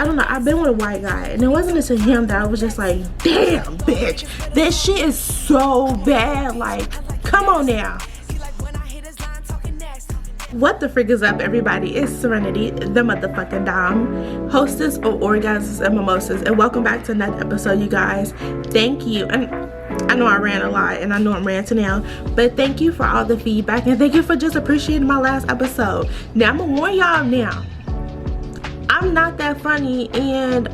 I don't know, I've been with a white guy, and it wasn't until him that I was just like, damn, bitch, this shit is so bad. Like, come on now. What the frick is up, everybody? It's Serenity, the motherfucking Domme, hostess of Orgasms and Mimosas, and welcome back to another episode, you guys. Thank you. And I know I ran a lot, and I know I'm ranting now, but thank you for all the feedback, and thank you for just appreciating my last episode. Now, I'm gonna warn y'all now, I'm not that funny, and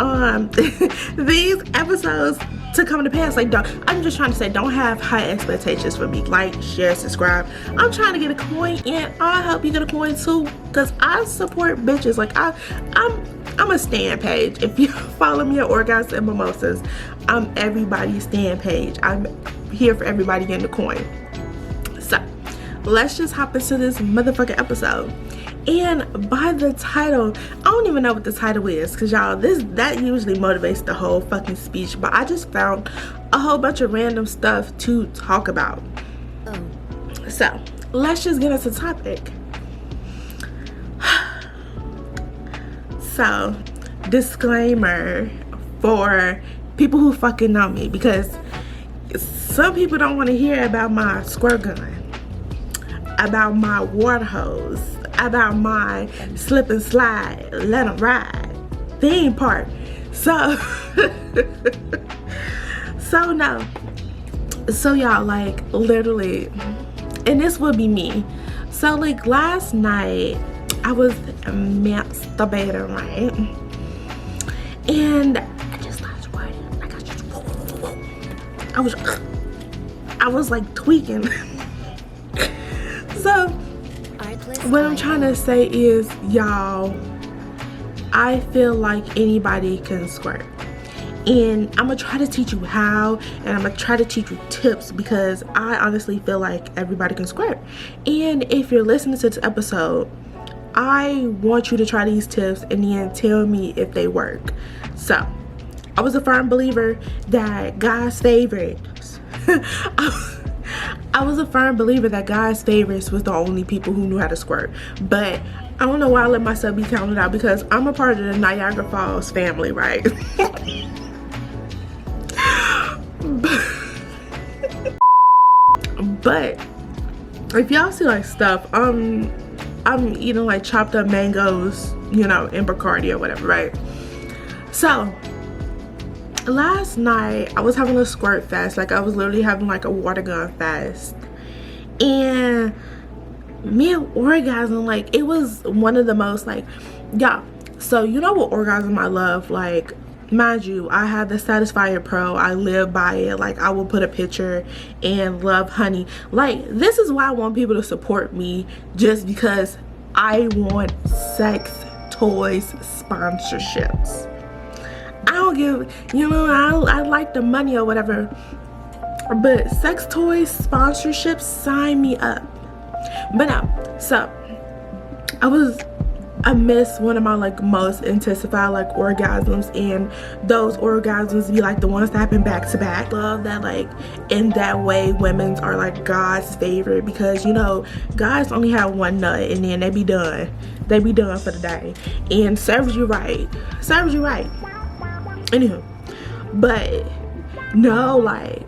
these episodes to come to pass, like, I'm just trying to say, don't have high expectations for me. Like, share, subscribe. I'm trying to get a coin, and I'll help you get a coin too, because I support bitches. Like, I'm a stand page. If you follow me at Orgasms and Mimosas, I'm everybody's stand page. I'm here for everybody getting a coin. So let's just hop into this motherfucking episode. And by the title, I don't even know what the title is, because y'all, that usually motivates the whole fucking speech, but I just found a whole bunch of random stuff to talk about. So let's just get into the topic. So, disclaimer for people who fucking know me, because some people don't want to hear about my squirt gun, about my water hose, about my slip and slide, let them ride theme park. So so y'all, like, literally, and this would be me. So like last night I was masturbating, right? And I just started squirting. Like, I was like tweaking. So what I'm trying to say is, y'all, I feel like anybody can squirt, and I'm gonna try to teach you how, and I'm gonna try to teach you tips, because I honestly feel like everybody can squirt. And if you're listening to this episode, I want you to try these tips and then tell me if they work. So I was a firm believer that God's favorites I was a firm believer that God's favorites was the only people who knew how to squirt. But I don't know why I let myself be counted out, because I'm a part of the Niagara Falls family, right? But if y'all see like stuff, I'm eating like chopped up mangoes, you know, in Bacardi or whatever, right? So last night I was having a squirt fest. Like, I was literally having like a water gun fest, and me and orgasm, like, it was one of the most, like, yeah. So you know what orgasm I love? Like, mind you, I have the Satisfier Pro. I live by it. Like, I will put a picture and love honey. Like, this is why I want people to support me, just because I want sex toys sponsorships. I don't give, you know, I like the money or whatever, but sex toys sponsorships, sign me up. But no, so I missed one of my like most intensified like orgasms, and those orgasms be like the ones that happen back to back. Love that, like, in that way women's are like God's favorite, because, you know, guys only have one nut and then they be done for the day, and serves you right. Anywho, but no, like,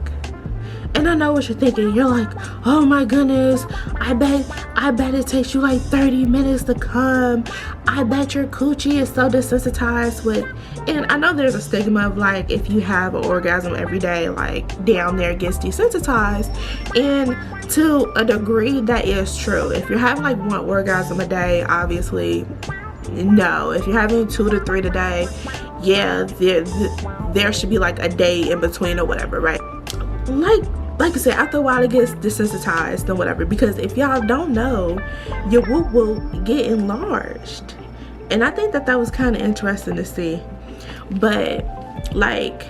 and I know what you're thinking. You're like, oh my goodness, I bet it takes you like 30 minutes to come. I bet your coochie is so desensitized with, and I know there's a stigma of like, if you have an orgasm every day, like, down there gets desensitized, and to a degree that is true. If you're having like one orgasm a day, obviously no. If you're having 2 to 3 a day, yeah, there should be like a day in between or whatever, right? Like I said, after a while it gets desensitized and whatever, because if y'all don't know, your whoop will get enlarged. And I think that was kind of interesting to see. But like,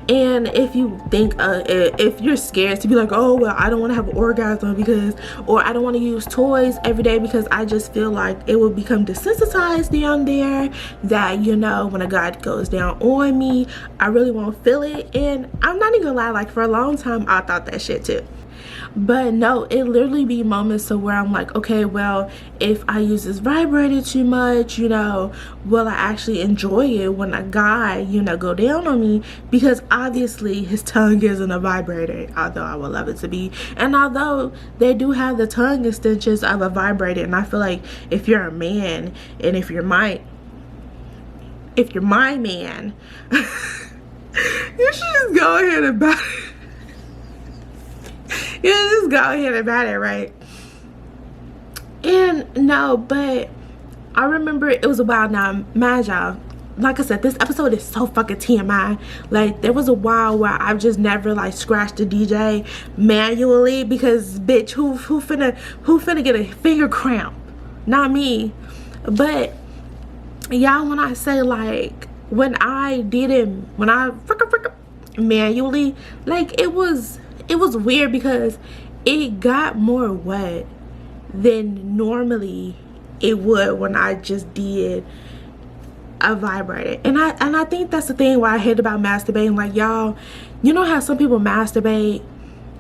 and if you think if you're scared to be like, oh well, I don't want to have an orgasm because, or I don't want to use toys every day because I just feel like it will become desensitized down there, that, you know, when a guy goes down on me, I really won't feel it. And I'm not even gonna lie, like, for a long time I thought that shit too. But no, it literally be moments to where I'm like, okay, well, if I use this vibrator too much, you know, will I actually enjoy it when a guy, you know, go down on me? Because obviously his tongue isn't a vibrator, although I would love it to be. And although they do have the tongue extensions of a vibrator, and I feel like if you're a man and if you're my man, you should just go ahead and buy it. You just go ahead and buy it, right? And no, but I remember it was a while now, mind y'all, like I said, this episode is so fucking TMI. Like, there was a while where I've just never like scratched the DJ manually, because bitch, who finna get a finger cramp? Not me. But y'all, when I say like, when I did it, when I frickin' manually, like, it was weird because it got more wet than normally it would when I just did a vibrator. And I think that's the thing why I hate about masturbating. Like, y'all, you know how some people masturbate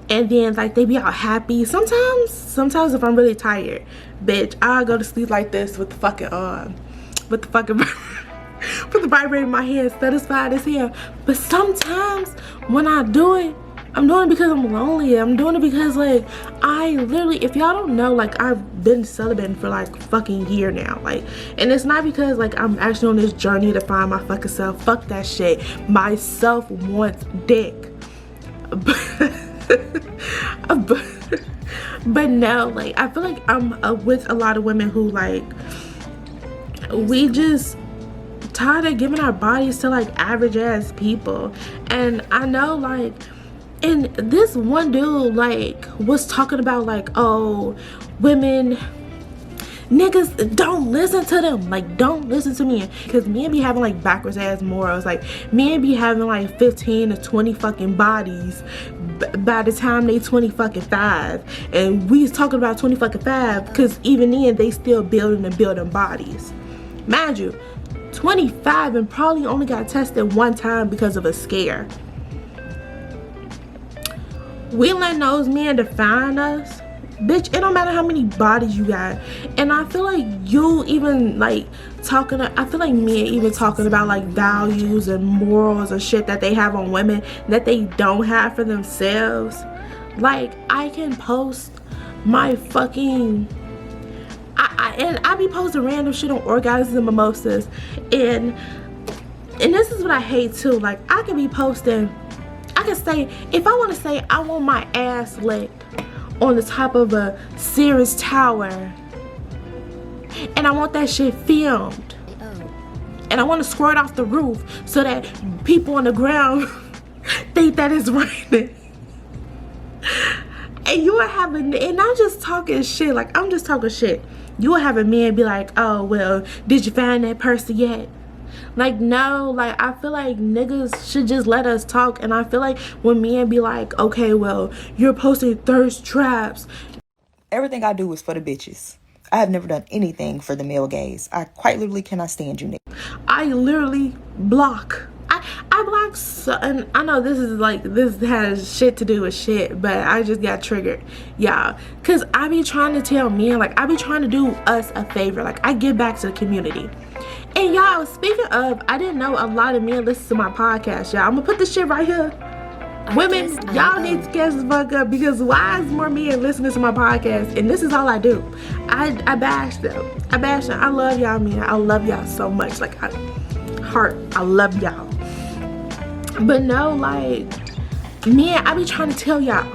and then like they be all happy? Sometimes if I'm really tired, bitch, I'll go to sleep like this with the fucking with the vibrator in my hand, satisfied as hell. But sometimes when I do it, I'm doing it because I'm lonely. I'm doing it because, like, I literally, if y'all don't know, like, I've been celibate for like fucking year now. Like, and it's not because like I'm actually on this journey to find my fucking self. Fuck that shit. Myself wants dick. But no, like, I feel like I'm with a lot of women who, like, we just tired of giving our bodies to like average ass people. And I know, like, and this one dude like was talking about like, oh, women, niggas, don't listen to them. Like, don't listen to me, because men be having like backwards ass morals. Like, men be having like 15 to 20 fucking bodies by the time they 20 fucking 5, and we was talking about 20 fucking 5 because even then they still building bodies. Mind you, 25 and probably only got tested one time because of a scare. We letting those men define us? Bitch, it don't matter how many bodies you got. And I feel like you even like I feel like men even talking about like values and morals and shit that they have on women that they don't have for themselves. Like, I can post my fucking and I be posting random shit on Orgasms and Mimosas, and this is what I hate too. Like, I can be posting, I can say, if I want to say I want my ass licked on the top of a Sears tower, and I want that shit filmed, and I want to squirt off the roof so that people on the ground think that it's raining. And you will have and I'm just talking shit, like, I'm just talking shit. You will have a man be like, oh, well, did you find that person yet? Like, no, like, I feel like niggas should just let us talk. And I feel like when men be like, okay, well, you're posting thirst traps. Everything I do is for the bitches. I have never done anything for the male gaze. I quite literally cannot stand you, niggas. I literally block. I block, and I know this is like, this has shit to do with shit, but I just got triggered, y'all, because I be trying to tell men, like, I be trying to do us a favor. Like, I give back to the community. And y'all, speaking of, I didn't know a lot of men listen to my podcast, y'all. I'm gonna put this shit right here. Women, y'all need to catch the fuck up, because why is more men listening to my podcast? And this is all I do. I bash them. I love y'all, man. I love y'all so much. Like, I love y'all. But no, like, man, I be trying to tell y'all,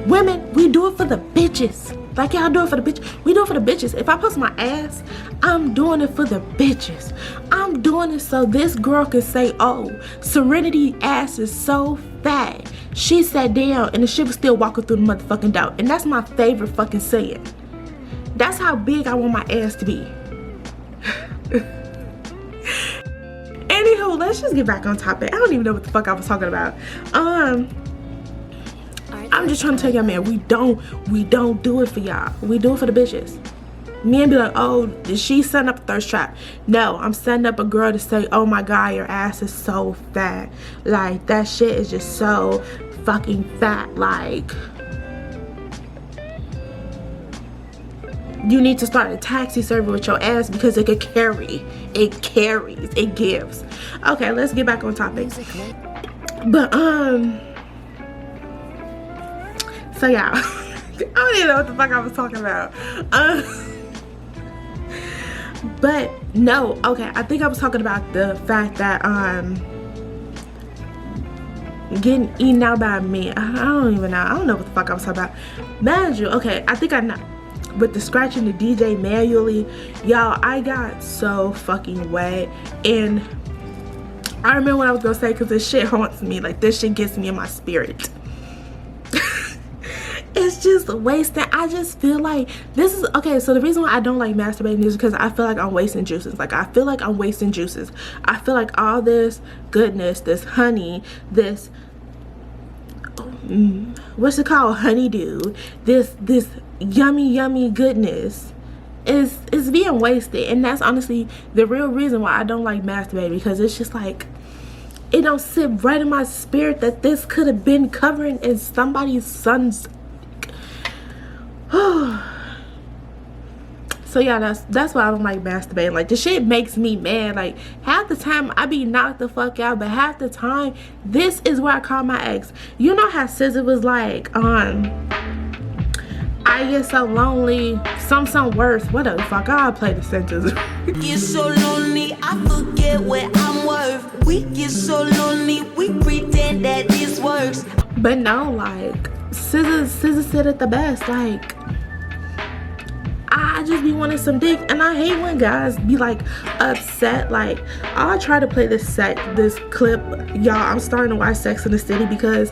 women, we do it for the bitches. Like, y'all do it for the bitch. We do it for the bitches. If I post my ass, I'm doing it for the bitches. I'm doing it so this girl can say, oh, Serenity ass is so fat. She sat down and the shit was still walking through the motherfucking door. And that's my favorite fucking saying. That's how big I want my ass to be. Anywho, let's just get back on topic. I don't even know what the fuck I was talking about. I'm just trying to tell y'all, man, we don't do it for y'all. We do it for the bitches. Men be like, oh, did she set up a thirst trap? No, I'm setting up a girl to say, oh my god, your ass is so fat. Like, that shit is just so fucking fat. Like, you need to start a taxi service with your ass because it could carry. It carries. It gives. Okay, let's get back on topic. But so yeah, I don't even know what the fuck I was talking about. But no, okay, I think I was talking about the fact that getting eaten out by me. I don't even know. I don't know what the fuck I was talking about. Mind you, okay, I think I know. With the scratching the DJ manually, y'all, I got so fucking wet. And I remember what I was gonna say, because this shit haunts me. Like, this shit gets me in my spirit. It's just wasting. I just feel like this is okay. So the reason why I don't like masturbating is because I feel like I'm wasting juices. Like, I feel like I'm wasting juices. I feel like all this goodness, this honey, this what's it called, honeydew, this yummy goodness is being wasted. And that's honestly the real reason why I don't like masturbating, because it's just like, it don't sit right in my spirit that this could have been covering in somebody's son's. So yeah, that's why I don't like masturbating. Like, the shit makes me mad. Like, half the time I be knocked the fuck out, but half the time this is where I call my ex. You know how SZA was like, I get so lonely, some worth. What the fuck? I'll play the sentence. Get so lonely, I forget what I'm worth. We get so lonely, we pretend that this works. But no, like, SZA said it the best. Like, I just be wanting some dick, and I hate when guys be like upset. Like, I'll try to play this clip, y'all. I'm starting to watch Sex in the City because,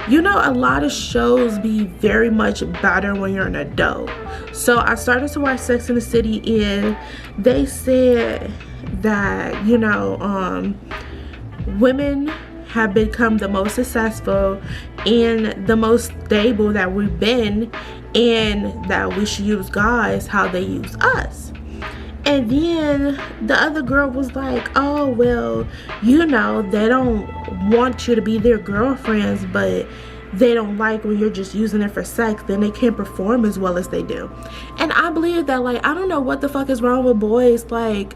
you know, a lot of shows be very much better when you're an adult. So I started to watch Sex in the City, and they said that, you know, women have become the most successful and the most stable that we've been, and that we should use guys how they use us. And then the other girl was like, oh, well, you know, they don't want you to be their girlfriends, but they don't like when you're just using it for sex, then they can't perform as well as they do. And I believe that, like, I don't know what the fuck is wrong with boys. Like,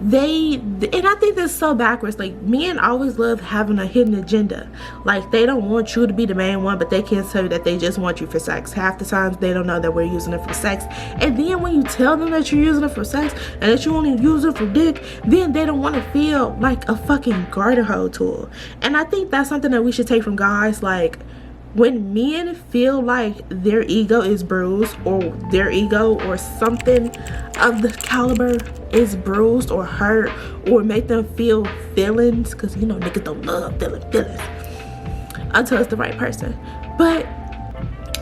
and I think that's so backwards. Like, men always love having a hidden agenda. Like, they don't want you to be the main one, but they can't tell you that they just want you for sex. Half the times they don't know that we're using it for sex. And then when you tell them that you're using it for sex and that you only use it for dick, then they don't want to feel like a fucking garden hose tool. And I think that's something that we should take from guys. Like, when men feel like their ego is bruised, or their ego or something of the caliber is bruised or hurt, or make them feel feelings, because, you know, niggas don't love feelings until it's the right person. But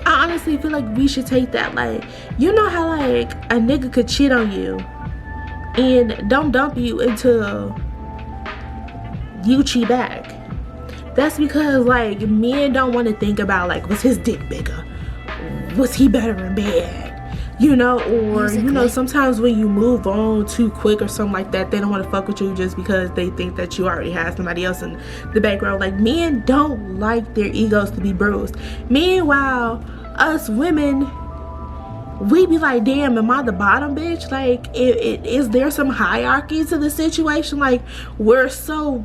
I honestly feel like we should take that. Like, you know how, like, a nigga could cheat on you and don't dump you until you cheat back. That's because, like, men don't want to think about, like, was his dick bigger? Was he better in bed? You know, or, you know, sometimes when you move on too quick or something like that, they don't want to fuck with you just because they think that you already have somebody else in the background. Like, men don't like their egos to be bruised. Meanwhile, us women, we be like, damn, am I the bottom bitch? Like, is there some hierarchy to the situation? Like, we're so...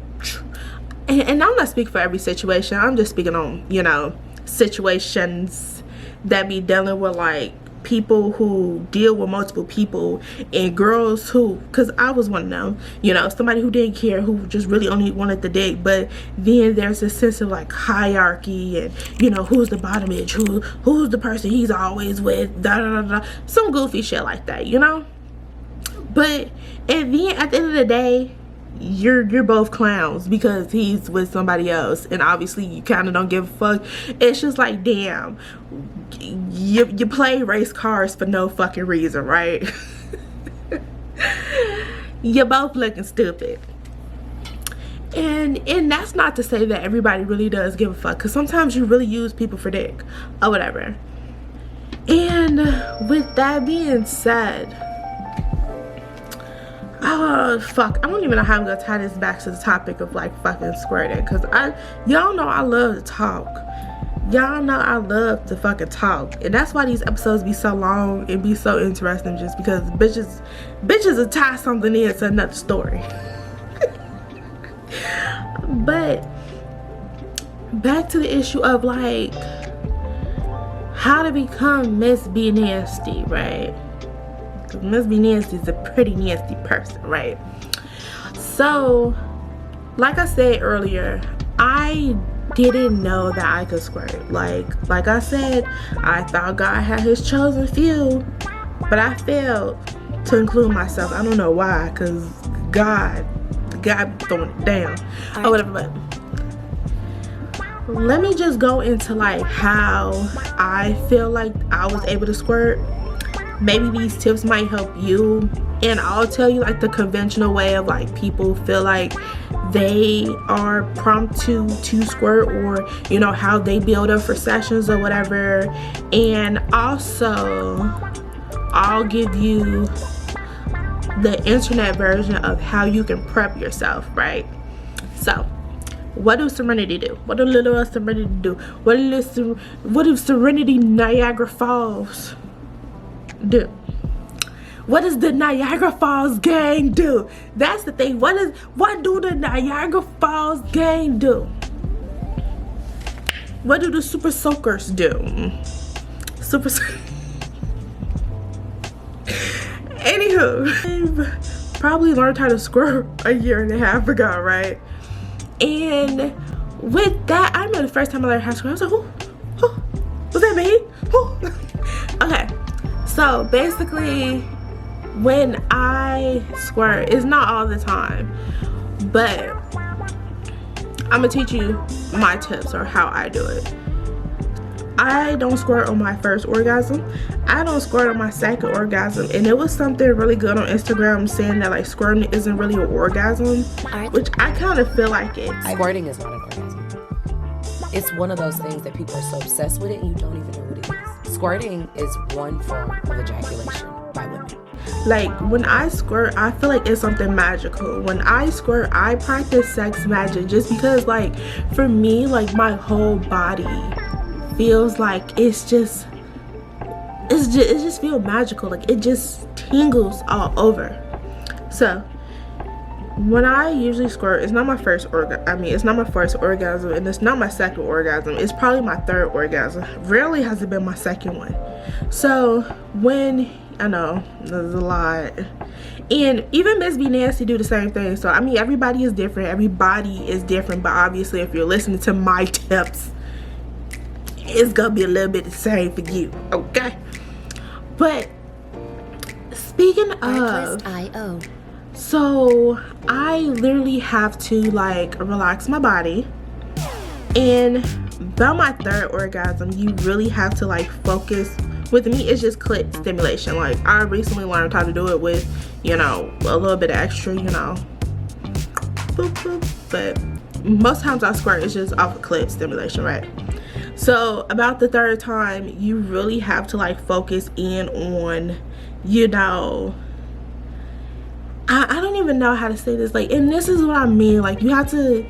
And I'm not speaking for every situation. I'm just speaking on, you know, situations that be dealing with, like, people who deal with multiple people, and girls who, because I was one of them, you know, somebody who didn't care, who just really only wanted the dick. But then there's a sense of, like, hierarchy, and, you know, who's the bottom bitch, who's the person he's always with, da da da da, some goofy shit like that, you know. But and then at the end of the day, you're both clowns because he's with somebody else, and obviously you kind of don't give a fuck. It's just like, damn, you play race cars for no fucking reason, right? You're both looking stupid. And that's not to say that everybody really does give a fuck, because sometimes you really use people for dick or whatever. And with that being said, oh fuck, I don't even know how I'm gonna tie this back to the topic of, like, fucking squirting, because y'all know I love to talk. y'all know I love to fucking talk, and that's why these episodes be so long and be so interesting, just because bitches will tie something into another story. But back to the issue of like how to become Miss B Nasty, right? Because Miss B Nasty is a pretty nasty person, right? So like I said earlier, I didn't know that I could squirt. Like I said, I thought God had his chosen few, but I failed to include myself. I don't know why, because God throwing it down or whatever. But let me just go into like how I feel like I was able to squirt. Maybe these tips might help you, and I'll tell you like the conventional way of like people feel like they are prompt to squirt, or you know how they build up for sessions or whatever. And also I'll give you the internet version of how you can prep yourself, right? So what do Serenity do? What do little Serenity do? What do Serenity Niagara Falls do? What does the Niagara Falls gang do? That's the thing. What do the Niagara Falls gang do? What do the super soakers do? Anywho, I've probably learned how to squirt a year and a half ago, right? And with that, I remember the first time I learned how to squirt, I was like, oh, was that me? Okay, so basically, when I squirt, it's not all the time, but I'm gonna teach you my tips or how I do it. I don't squirt on my first orgasm. I don't squirt on my second orgasm. And it was something really good on Instagram saying that like squirting isn't really an orgasm, which I kind of feel like it. Squirting is not an orgasm. It's one of those things that people are so obsessed with it and you don't even know what it is. Squirting is one form of ejaculation by women. Like when I squirt, I feel like it's something magical. When I squirt, I practice sex magic, just because like for me, like my whole body feels like it just feels magical. Like it just tingles all over. So when I usually squirt, it's not my first it's not my first orgasm, and it's not my second orgasm. It's probably my third orgasm. Rarely has it been my second one. So when I know there's a lot, and even Miss B Nasty do the same thing. So I mean, everybody is different. But obviously, if you're listening to my tips, it's gonna be a little bit the same for you, okay? But speaking of, so I literally have to like relax my body, and by my third orgasm, you really have to like focus. With me, it's just clit stimulation. Like I recently learned how to do it with, you know, a little bit of extra, you know, boop, boop. But most times I squirt, it's just off of clit stimulation, right? So about the third time, you really have to like focus in on, you know, I don't even know how to say this, like, and this is what I mean, like you have to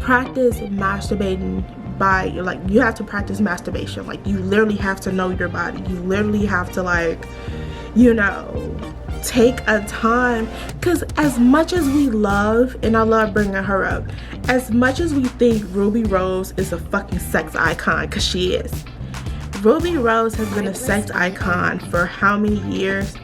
practice masturbating by, like, you have to practice masturbation. Like you literally have to know your body. You literally have to like, you know, take a time, because as much as we love, and I love bringing her up, as much as we think Ruby Rose is a fucking sex icon, because she is. Ruby Rose has been a sex icon for how many years,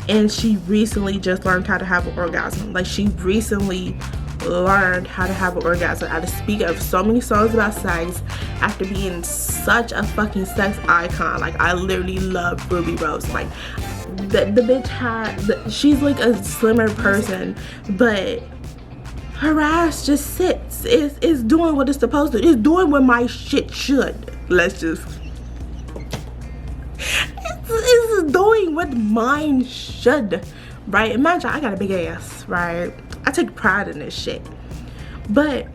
and she recently just learned how to have an orgasm. Like she recently learned how to have an orgasm. I just speak of so many songs about sex after being such a fucking sex icon. Like I literally love Ruby Rose. Like the bitch she's like a slimmer person, but her ass just sits. It's doing what it's supposed to. It's doing what my shit should. Let's just, it's doing what mine should, right? Imagine I got a big ass, right? I take pride in this shit. But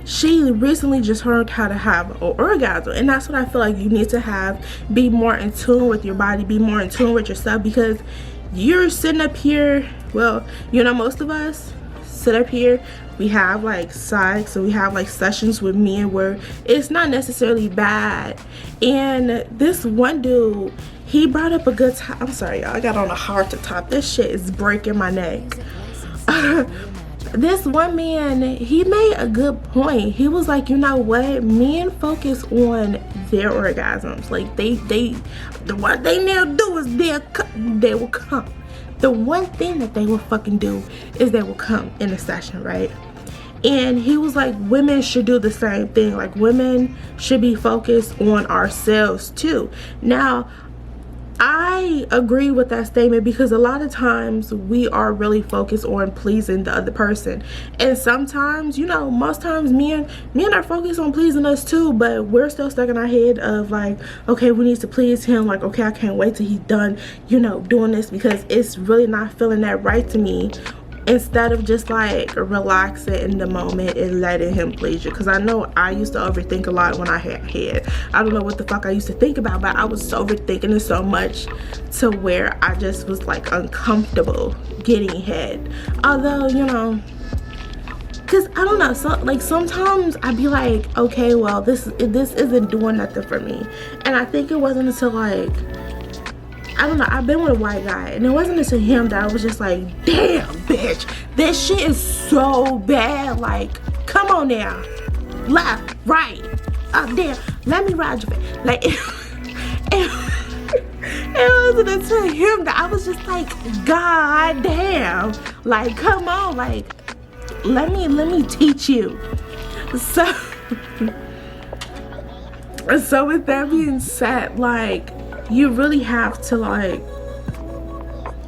she recently just learned how to have an orgasm, and that's what I feel like you need to have. Be more in tune with your body, be more in tune with yourself, because you're sitting up here, well, you know, most of us sit up here, we have like sex, and we have like sessions with men where it's not necessarily bad. And this one dude, he brought up a good time. I'm sorry, y'all, I got on a heart to top. This shit is breaking my neck. This one man, he made a good point. He was like, you know what, men focus on their orgasms. Like what they now do is they will come. The one thing that they will fucking do is they will come in a session, right? And he was like, women should do the same thing. Like, women should be focused on ourselves too. Now, I agree with that statement, because a lot of times we are really focused on pleasing the other person, and sometimes, you know, most times men are focused on pleasing us too, but we're still stuck in our head of like, okay, we need to please him. Like, okay, I can't wait till he's done, you know, doing this, because it's really not feeling that right to me, instead of just like relaxing in the moment and letting him please you. Because I know I used to overthink a lot when I had head. I don't know what the fuck I used to think about, but I was overthinking it so much to where I just was like uncomfortable getting head. Although, you know, because I don't know, so like sometimes I'd be like, okay, well, this isn't doing nothing for me. And I think it wasn't until like, I don't know, I've been with a white guy, and it wasn't until him that I was just like, damn, bitch, this shit is so bad. Like, come on now, left, right, up, down, let me ride your face. Like, it wasn't until him that I was just like, god damn, like, come on, like, let me teach you. So with that being said, like, you really have to like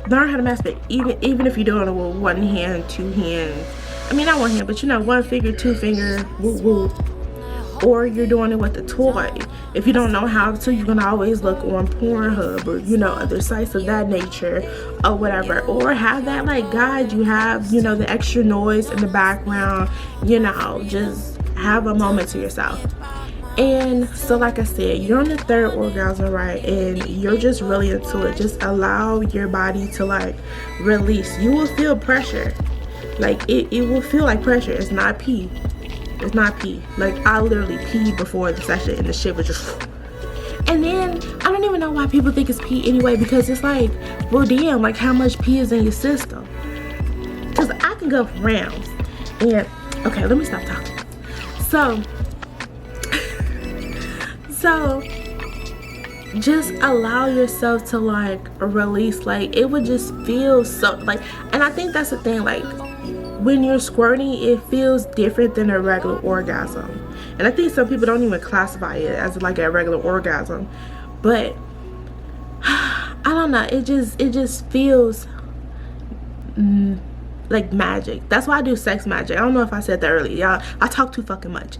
learn how to masturbate, even if you're doing it with one hand, two hands. I mean, not one hand, but you know, one finger, two finger, woo woo. Or you're doing it with a toy. If you don't know how to, you're gonna always look on Pornhub or, you know, other sites of that nature or whatever. Or have that like guide you, have, you know, the extra noise in the background, you know, just have a moment to yourself. And so like I said, you're on the third orgasm, right? And you're just really into it. Just allow your body to like release. You will feel pressure. Like it will feel like pressure. It's not pee. It's not pee. Like I literally peed before the session and the shit was just. And then I don't even know why people think it's pee anyway, because it's like, well damn, like how much pee is in your system? Because I can go for rounds. And okay, let me stop talking. So just allow yourself to like release. Like it would just feel so like, and I think that's the thing, like when you're squirting, it feels different than a regular orgasm. And I think some people don't even classify it as like a regular orgasm, but I don't know, it just feels like magic. That's why I do sex magic. I don't know if I said that earlier, y'all. I talk too fucking much.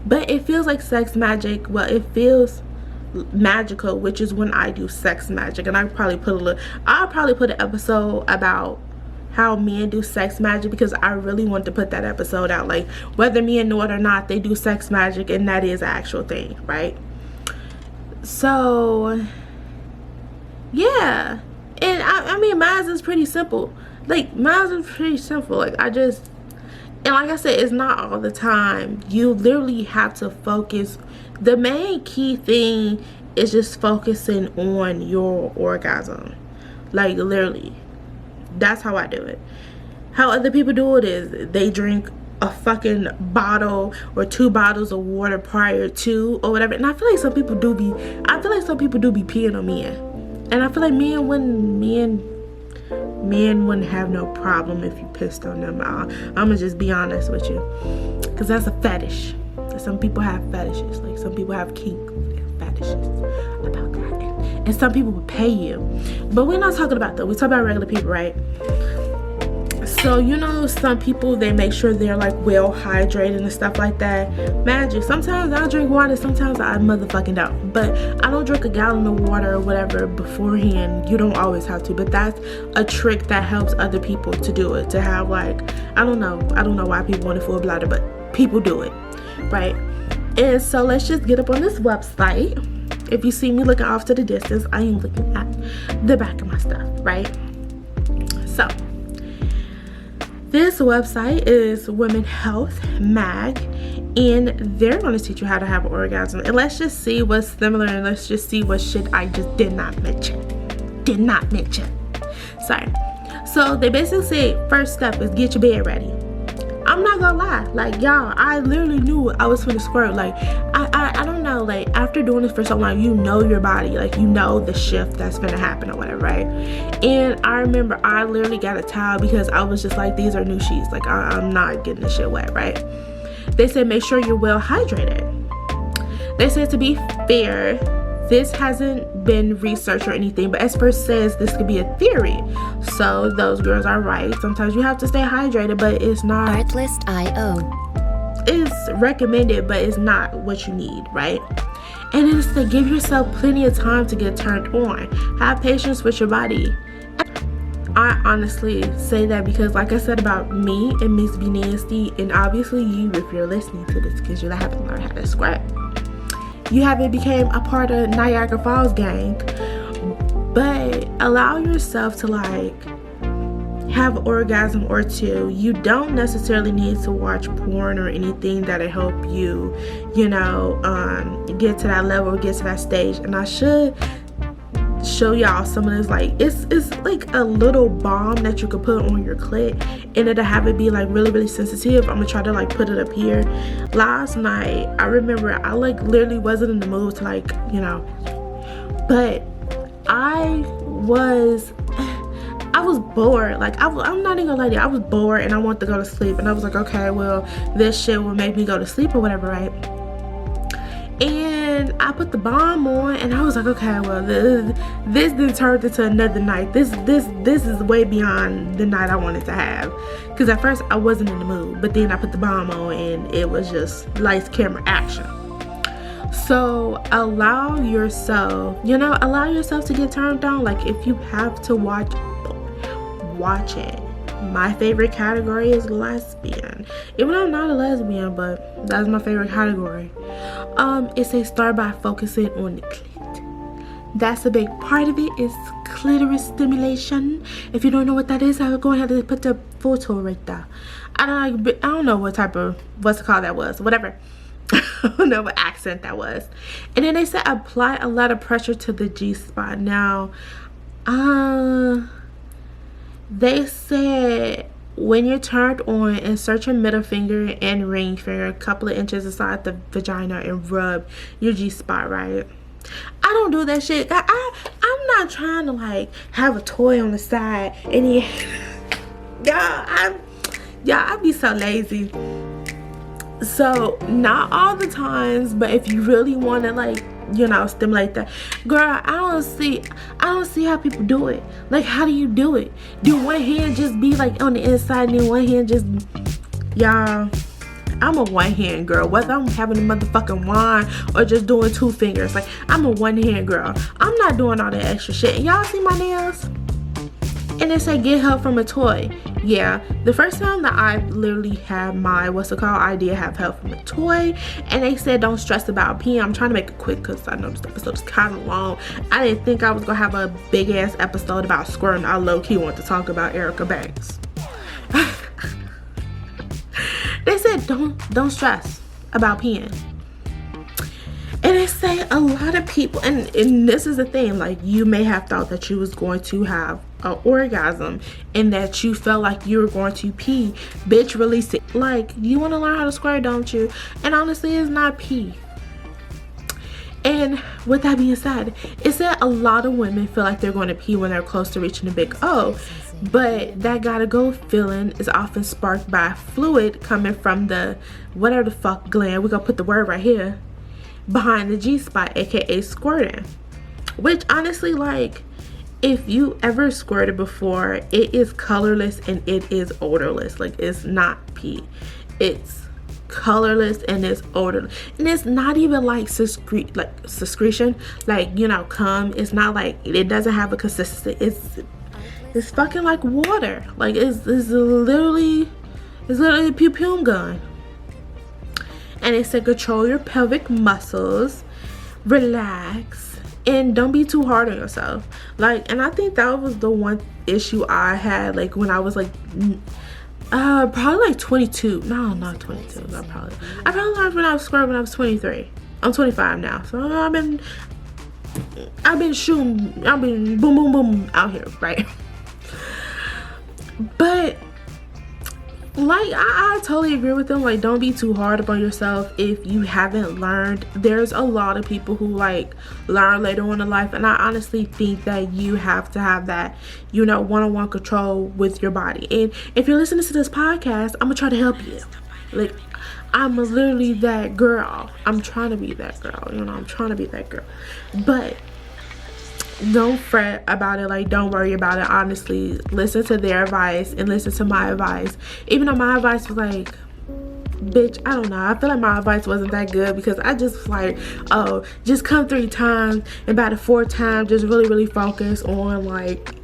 But it feels like sex magic. Well, it feels magical, which is when I do sex magic. And I'll probably put an episode about how men do sex magic, because I really want to put that episode out. Like, whether men know it or not, they do sex magic, and that is an actual thing, right? So, yeah. And I mean, mine is pretty simple. Like, mine is pretty simple. Like, and like I said, it's not all the time. You literally have to focus. The main key thing is just focusing on your orgasm. Like, literally. That's how I do it. How other people do it is they drink a fucking bottle or 2 bottles of water prior to or whatever. And I feel like some people do be peeing on men. And I feel like men wouldn't have no problem if you pissed on them. I'm gonna just be honest with you, because that's a fetish. Some people have fetishes. Like, some people have kink fetishes about that, and some people would pay you. But we're not talking about that. We're talking about regular people, right? So, you know, some people, they make sure they're like well hydrated and stuff like that. Magic. Sometimes I drink water, sometimes I motherfucking don't. But I don't drink a gallon of water or whatever beforehand. You don't always have to, but that's a trick that helps other people to do it. To have like, I don't know why people want a full bladder, but people do it, right? And so let's just get up on this website. If you see me looking off to the distance, I am looking at the back of my stuff, right? So This website is Women Health Mag, and they're going to teach you how to have an orgasm. And let's just see what's similar, and let's just see what shit I just did not mention. Sorry. So they basically say first step is get your bed ready. I'm not gonna lie, like, y'all, I literally knew I was finna squirt. Like, I don't know, like, after doing this for so long, you know your body, like, you know the shift that's gonna happen or whatever, right? And I remember I literally got a towel because I was just like, these are new sheets, like, I'm not getting this shit wet, right? They said make sure you're well hydrated. They said, to be fair, this hasn't been researched or anything, but expert says this could be a theory. So those girls are right. Sometimes you have to stay hydrated, but it's not. Artlist.io. It's recommended, but it's not what you need, right? And it is to give yourself plenty of time to get turned on. Have patience with your body. I honestly say that because, like I said about me and Miss B Nasty, and obviously you, if you're listening to this, because you haven't learned how to squirt. You haven't became a part of Niagara Falls gang, but allow yourself to like have an orgasm or two. You don't necessarily need to watch porn or anything that'll help you, you know, get to that level, get to that stage. And I should show y'all some of this. Like, it's like a little balm that you could put on your clit, and it'll have it be like really sensitive. I'm gonna try to like put it up here. Last night I remember I like literally wasn't in the mood to like, you know, but I was bored. Like, I'm not even gonna lie to you, I was bored and I wanted to go to sleep, and I was like, okay, well, this shit will make me go to sleep or whatever, right? And I put the balm on, and I was like, okay, well, this then turned into another night. This is way beyond the night I wanted to have. Because at first I wasn't in the mood, but then I put the balm on, and it was just lights, camera, action. So allow yourself to get turned on. Like, if you have to watch it. My favorite category is lesbian. Even though I'm not a lesbian, but that's my favorite category. It says start by focusing on the clit. That's a big part of it, is clitoris stimulation. If you don't know what that is, I would go ahead and put the photo right there. I don't know what type of, what's it called, that was, whatever. I don't know what accent that was. And then they said apply a lot of pressure to the G-spot. Now, they said when you're turned on, insert your middle finger and ring finger a couple of inches inside the vagina and rub your G-spot, right? I don't do that shit. I'm not trying to like have a toy on the side and I'd be so lazy. So not all the times, but if you really want to like, you know, stimulate that, girl, I don't see how people do it. Like, how do you do it? Do one hand just be like on the inside and then one hand just, y'all, I'm a one hand girl, whether I'm having a motherfucking wine or just doing two fingers. Like, I'm a one hand girl. I'm not doing all that extra shit. And y'all see my nails? And they say get help from a toy. Yeah, the first time that I literally had my, I did have help from a toy. And they said don't stress about peeing. I'm trying to make it quick because I know this episode is kind of long. I didn't think I was going to have a big ass episode about squirting. I low-key want to talk about Erica Banks. They said don't stress about peeing. And they say a lot of people, and this is the thing, like, you may have thought that you was going to have an orgasm and that you felt like you were going to pee. Bitch, release it. Like, you want to learn how to squirt, don't you? And honestly, it's not pee. And with that being said, it said a lot of women feel like they're going to pee when they're close to reaching the big O. But that gotta go feeling is often sparked by fluid coming from the whatever the fuck gland. We're gonna put the word right here. Behind the G-spot, aka squirting. Which honestly, like, if you ever squirted before, it is colorless and it is odorless. Like, it's not pee. It's colorless and it's odorless. And it's not even like secretion, like, you know, cum. It's not like, it doesn't have a consistency. It's fucking like water. Like, it's literally a pew-pew gun. And it said control your pelvic muscles, relax, and don't be too hard on yourself. Like, and I think that was the one issue I had, like, when I was like Probably like 22. No, not 22. I probably learned when I was squirting when I was 23. I'm 25 now, so I've been shooting, I've been boom boom boom out here, right? But like I totally agree with them. Like, don't be too hard upon yourself if you haven't learned. There's a lot of people who like learn later on in life, and I honestly think that you have to have that, you know, one-on-one control with your body. And if you're listening to this podcast, I'm gonna try to help you. Like, I'm literally that girl. I'm trying to be that girl, you know, I'm trying to be that girl. But don't fret about it. Like, don't worry about it. Honestly, listen to their advice and listen to my advice. Even though my advice was like, bitch, I don't know, I feel like my advice wasn't that good, because I just was like, oh, just come 3 times, and by the 4th time just really focus on like,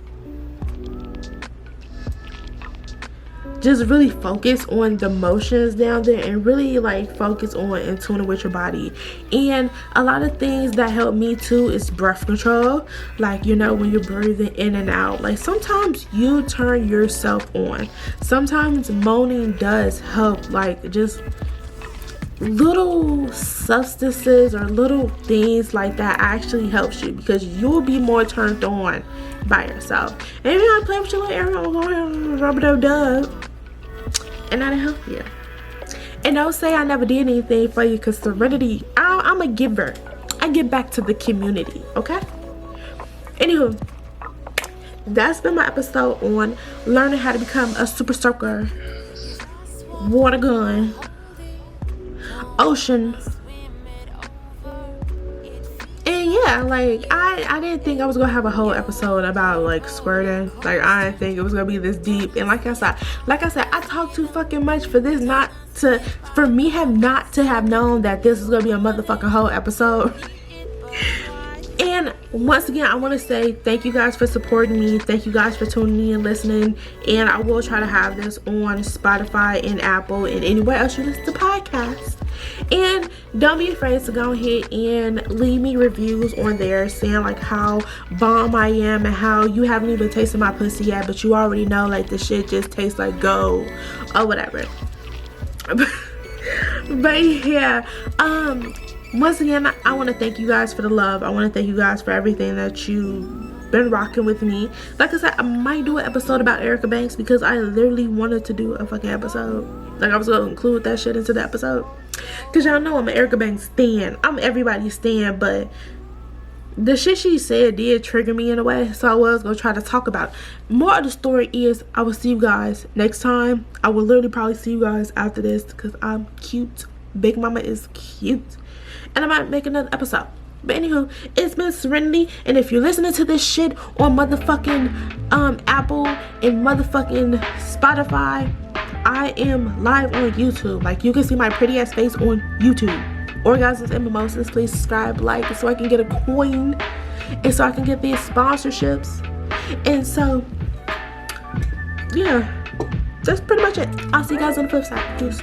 just really focus on the motions down there, and really like focus on and tune in with your body. And a lot of things that help me too is breath control. Like, you know, when you're breathing in and out, like sometimes you turn yourself on. Sometimes moaning does help, like just little substances or little things like that actually helps you, because you'll be more turned on by yourself. And if you want to play with your little area, go ahead and rub it up, dub, and that'll help you. And don't say I never did anything for you, because Serenity, I'm a giver. I give back to the community, okay? Anywho, that's been my episode on learning how to become a super soaker, water gun, ocean. And yeah, like I didn't think I was gonna have a whole episode about like squirting. Like, I didn't think it was gonna be this deep. And like I said, I talk too fucking much for this not to, for me not to have known that this is gonna be a motherfucking whole episode. And once again, I want to say thank you guys for supporting me. Thank you guys for tuning in and listening. And I will try to have this on Spotify and Apple and anywhere else you listen to podcasts. And don't be afraid to go ahead and leave me reviews on there saying like how bomb I am, and how you haven't even tasted my pussy yet, but you already know like the shit just tastes like gold or whatever. But yeah, once again, I want to thank you guys for the love. I want to thank you guys for everything that you've been rocking with me. Like I said, I might do an episode about Erica Banks, because I literally wanted to do a fucking episode. Like, I was going to include that shit into the episode, because y'all know I'm an Erica Banks stan. I'm everybody's stan, but the shit she said did trigger me in a way, so I was going to try to talk about it. More of the story is, I will see you guys next time. I will literally probably see you guys after this, because I'm cute. Big Mama is cute. And I might make another episode. But anywho, it's been Serenity. And if you're listening to this shit on motherfucking Apple and motherfucking Spotify, I am live on YouTube. Like, you can see my pretty ass face on YouTube. Orgasms and Mimosas. Please subscribe, like, so I can get a coin, and so I can get these sponsorships. And so, yeah, that's pretty much it. I'll see you guys on the flip side. Peace.